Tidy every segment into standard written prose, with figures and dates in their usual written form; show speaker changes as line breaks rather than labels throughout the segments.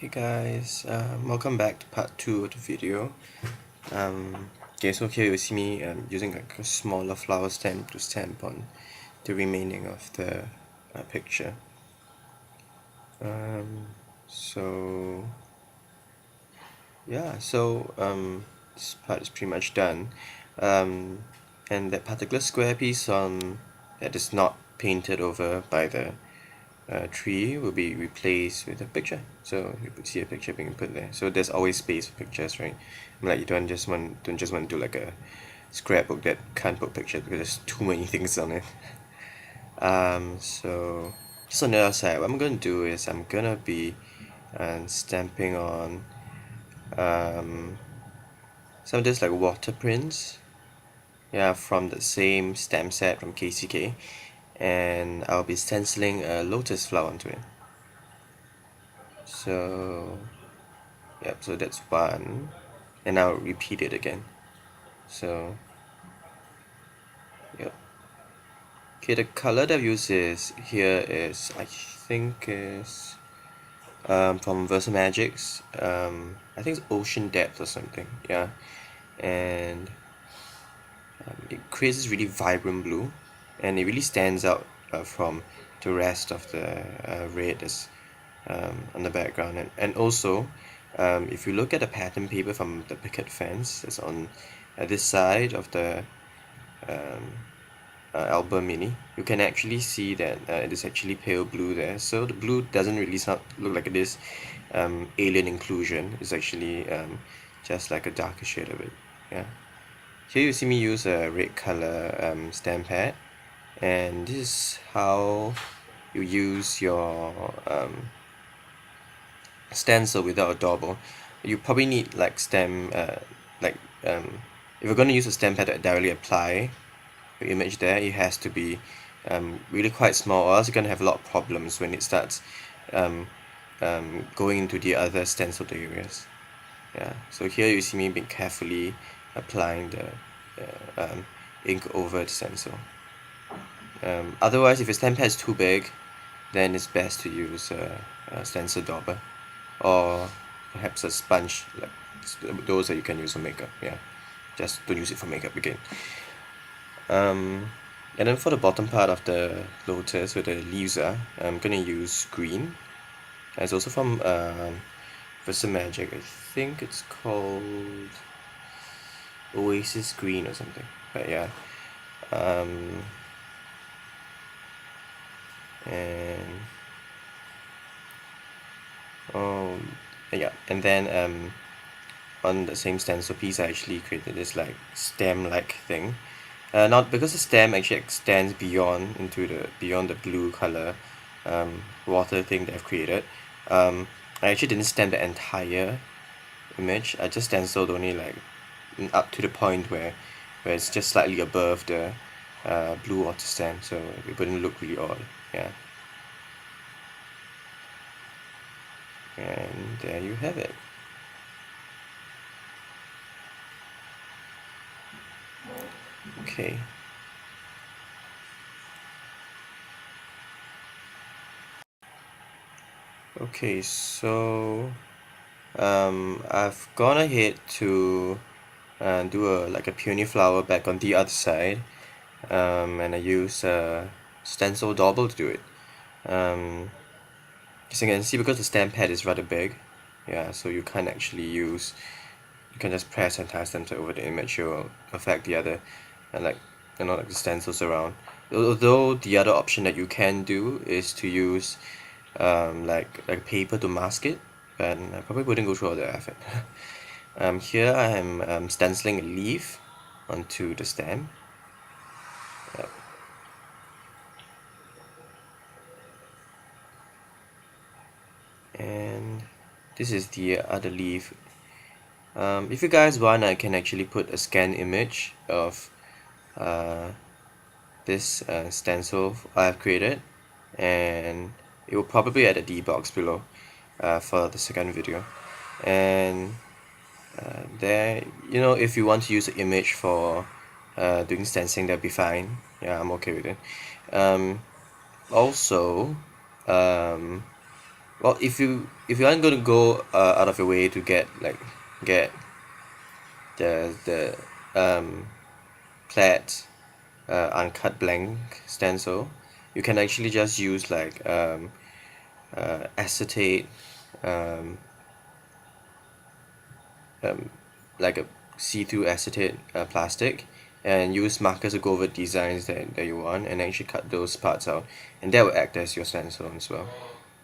Hey guys, welcome back to part 2 of the video. So here you see me using like a smaller flower stamp to stamp on the remaining of the picture. So yeah, this part is pretty much done. And that particular square piece that is not painted over by the tree will be replaced with a picture. So you could see a picture being put there. So there's always space for pictures, right? Like you don't just want to do like a scrapbook that can't put pictures because there's too many things on it. So just on the other side, what I'm gonna do is I'm gonna be stamping on some of this like water prints. Yeah, from the same stamp set from KCK, and I'll be stenciling a lotus flower onto it. So yep, so that's one, and I'll repeat it again. So yep. Okay, the color that I've used here is I think is from Versamagics. I think it's Ocean Depth or something. Yeah, and it creates this really vibrant blue, and it really stands out from the rest of the red that's on the background. And also, if you look at the pattern paper from the picket fence that's on this side of the album mini, you can actually see that it is actually pale blue there. So the blue doesn't really look like this alien inclusion. It's actually just like a darker shade of it. Yeah. Here you see me use a red color stamp pad, and this is how you use your stencil without a dauber. You probably need like if you're going to use a stamp pad to directly apply your image there, it has to be really quite small, or else you're going to have a lot of problems when it starts going into the other stenciled areas. Yeah, so here you see me being carefully applying the ink over the stencil. Otherwise, if your stamp pad is too big, then it's best to use a stencil dauber, or perhaps a sponge, like those that you can use for makeup. Yeah, just don't use it for makeup again. And then for the bottom part of the lotus where the leaves are, I'm gonna use green. And it's also from Versamagic. I think it's called Oasis Green or something. But yeah. And and then on the same stencil piece I actually created this like stem like thing. Not because the stem actually extends beyond the blue color water thing that I've created. I actually didn't stamp the entire image. I just stenciled only like up to the point where it's just slightly above the blue water stamp, so it wouldn't look really odd. Yeah. And there you have it. Okay. Okay, so I've gone ahead to do a peony flower back on the other side, and I use a stencil dauber to do it. As you can see, because the stamp pad is rather big, yeah, so you can't actually use. You can just press and tie stencil over the image. It will affect the other, like the stencils around. Although the other option that you can do is to use like paper to mask it, but I probably wouldn't go through all the effort. Here I am stenciling a leaf onto the stem. Yep. And this is the other leaf. If you guys want, I can actually put a scan image of this stencil I've created, and it will probably add a D box below for the second video. And there, if you want to use the image for doing stenciling, that'd be fine. Yeah, I'm okay with it. Also, well, if you aren't going to go out of your way to get the plaid uncut blank stencil, you can actually just use like acetate, um, um, like a see-through acetate plastic, and use markers to go over designs that you want, and actually cut those parts out, and that will act as your stencil as well.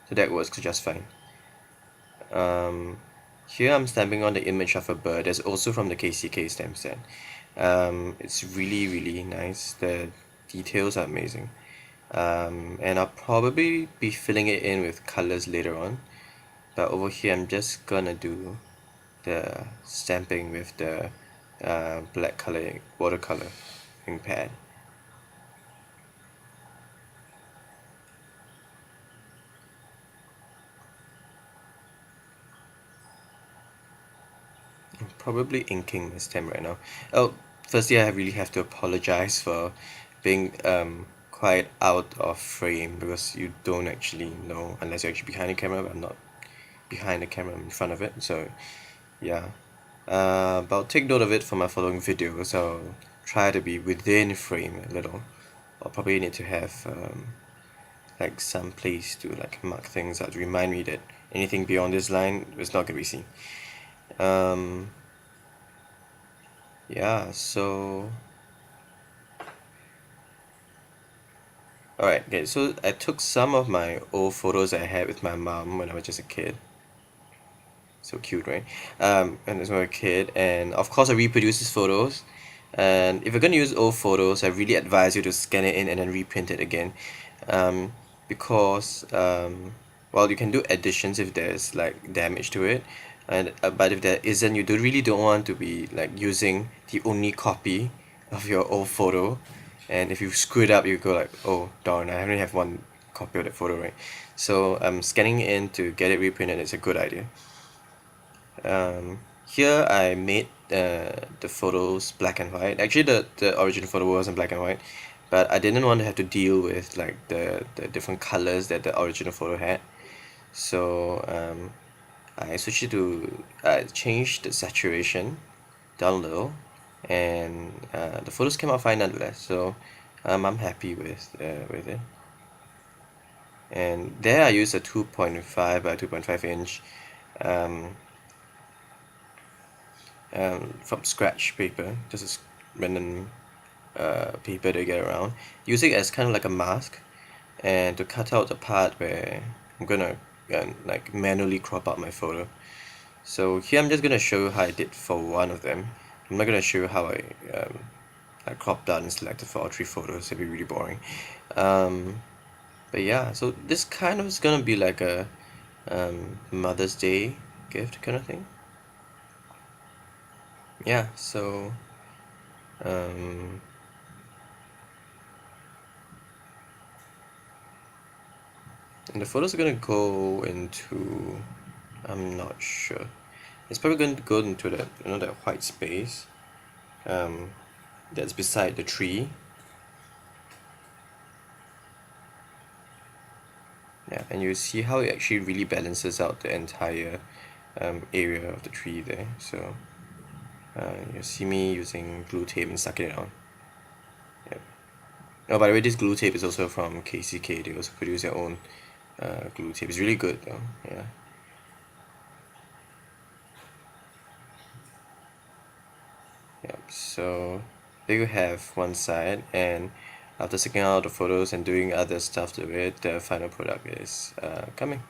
So that works just fine. um, Here I'm stamping on the image of a bird. That's also from the KCK stamp set. It's really nice. The details are amazing. And I'll probably be filling it in with colors later on, but over here I'm just gonna do the stamping with the black color watercolor ink pad. I'm probably inking this stamp right now. Oh, firstly, I really have to apologize for being quite out of frame, because you don't actually know unless you're actually behind the camera, but I'm not behind the camera, I'm in front of it. So yeah, but I'll take note of it for my following videos. I'll try to be within frame a little. I'll probably need to have like some place to like mark things out to remind me that anything beyond this line is not gonna be seen. Um, yeah, so alright, okay, so I took some of my old photos I had with my mom when I was just a kid. So cute, right? And as when I was a kid, and of course I reproduced these photos. And if you're gonna use old photos, I really advise you to scan it in and then reprint it again. Um, because well, you can do additions if there's like damage to it, and but if there isn't, you really don't want to be like using the only copy of your old photo. And if you screw it up, you go like, oh darn, I only have one copy of that photo, right? So scanning it in to get it reprinted is a good idea. Here I made the photos black and white. Actually, the original photo was in black and white, but I didn't want to have to deal with like the different colors that the original photo had. So I switched it to changed the saturation down a little, and the photos came out fine nonetheless. So I'm happy with it. And there I used a 2.5 by 2.5 inch um, from scratch paper, just a random paper to get around, use it as kind of like a mask, and to cut out the part where I'm gonna like manually crop out my photo. So here I'm just gonna show you how I did for one of them. I'm not gonna show you how I cropped out and selected for all three photos. It'd be really boring. But yeah, so this kind of is gonna be like a Mother's Day gift kind of thing. Yeah, so um, and the photos are gonna go into, I'm not sure. It's probably going to go into that, that white space um, that's beside the tree. Yeah, and you see how it actually really balances out the entire area of the tree there. So you see me using glue tape and sucking it on. Yeah. Oh, by the way, this glue tape is also from KCK. They also produce their own glue tape. It's really good though. Yeah. Yep, so there you have one side, and after checking out the photos and doing other stuff to it, the final product is coming.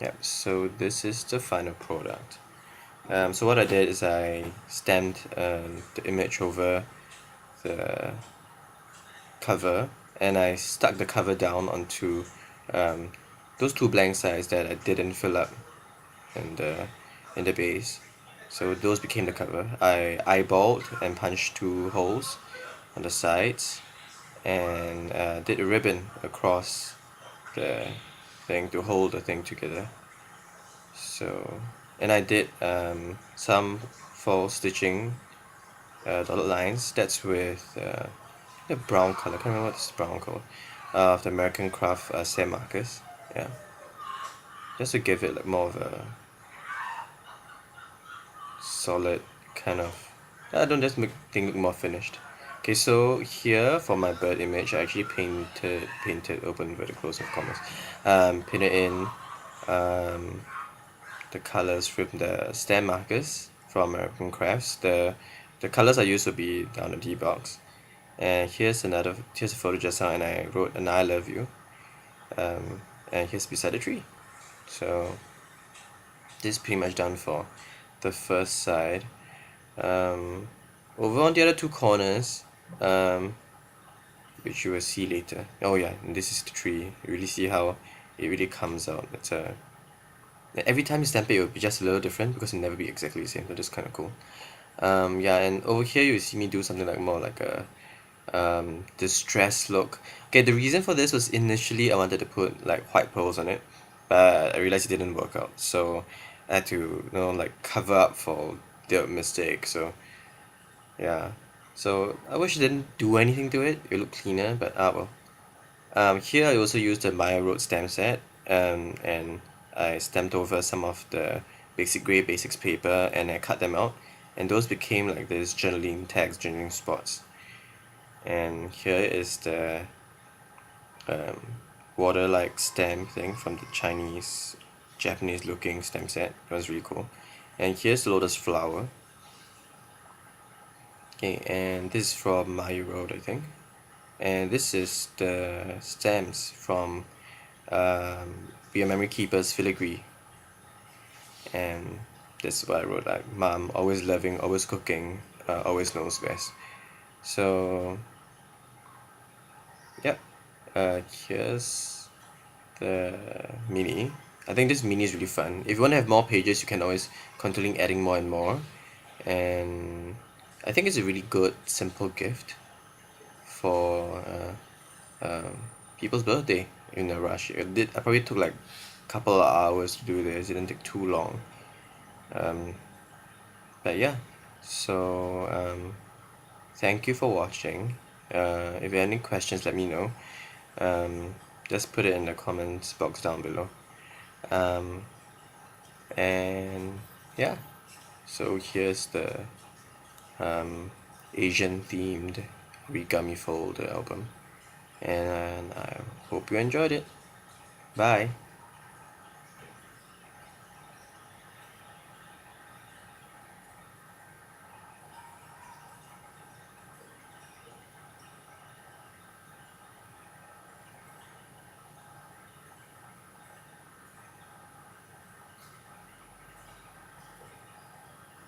Yep, so this is the final product. So what I did is I stamped the image over the cover, and I stuck the cover down onto those two blank sides that I didn't fill up in the base. So those became the cover. I eyeballed and punched two holes on the sides, and did a ribbon across the thing to hold the thing together. So, and I did some false stitching dotted lines. That's with the brown color. I can't remember what this brown called. Of the American Craft stamp markers. Yeah. just to give it like more of a solid kind of, I don't just make things look more finished. Okay, so here for my bird image, I actually painted open inverted close of commas, painted in the colors from the stamp markers from American Crafts. The colors I used will be down the D box. And here's a photo just now, and I wrote an I love you. And here's beside the tree. So this is pretty much done for the first side. Over on the other two corners, which you will see later. Oh yeah, and this is the tree. You really see how it really comes out. Every time you stamp it, will be just a little different because it'll never be exactly the same. So that's kind of cool. Yeah, and over here you see me do something like more like a distressed look. Okay, the reason for this was initially I wanted to put like white pearls on it, but I realized it didn't work out. So I had to, like cover up for the mistake. So yeah, so I wish I didn't do anything to it. It looked cleaner, but well. Here I also used the Maya Road stamp set, and I stamped over some of the basic grey basics paper, and I cut them out, and those became like this journaling tags, journaling spots. And here is the water-like stamp thing from the Chinese, Japanese looking stamp set. That was really cool. And here's the lotus flower. Okay, and this is from Maya Road, I think. And this is the stamps from Be a Memory Keeper's filigree. And this is what I wrote, like, Mom, always loving, always cooking, always knows best. So yeah, here's the mini. I think this mini is really fun. If you want to have more pages, you can always continue adding more and more. And I think it's a really good, simple gift for people's birthday in a rush. I probably took like a couple of hours to do this. It didn't take too long. But yeah, so thank you for watching. If you have any questions, let me know. Just put it in the comments box down below. And yeah, so here's the Asian themed Origami Folder album, and I hope you enjoyed it. Bye.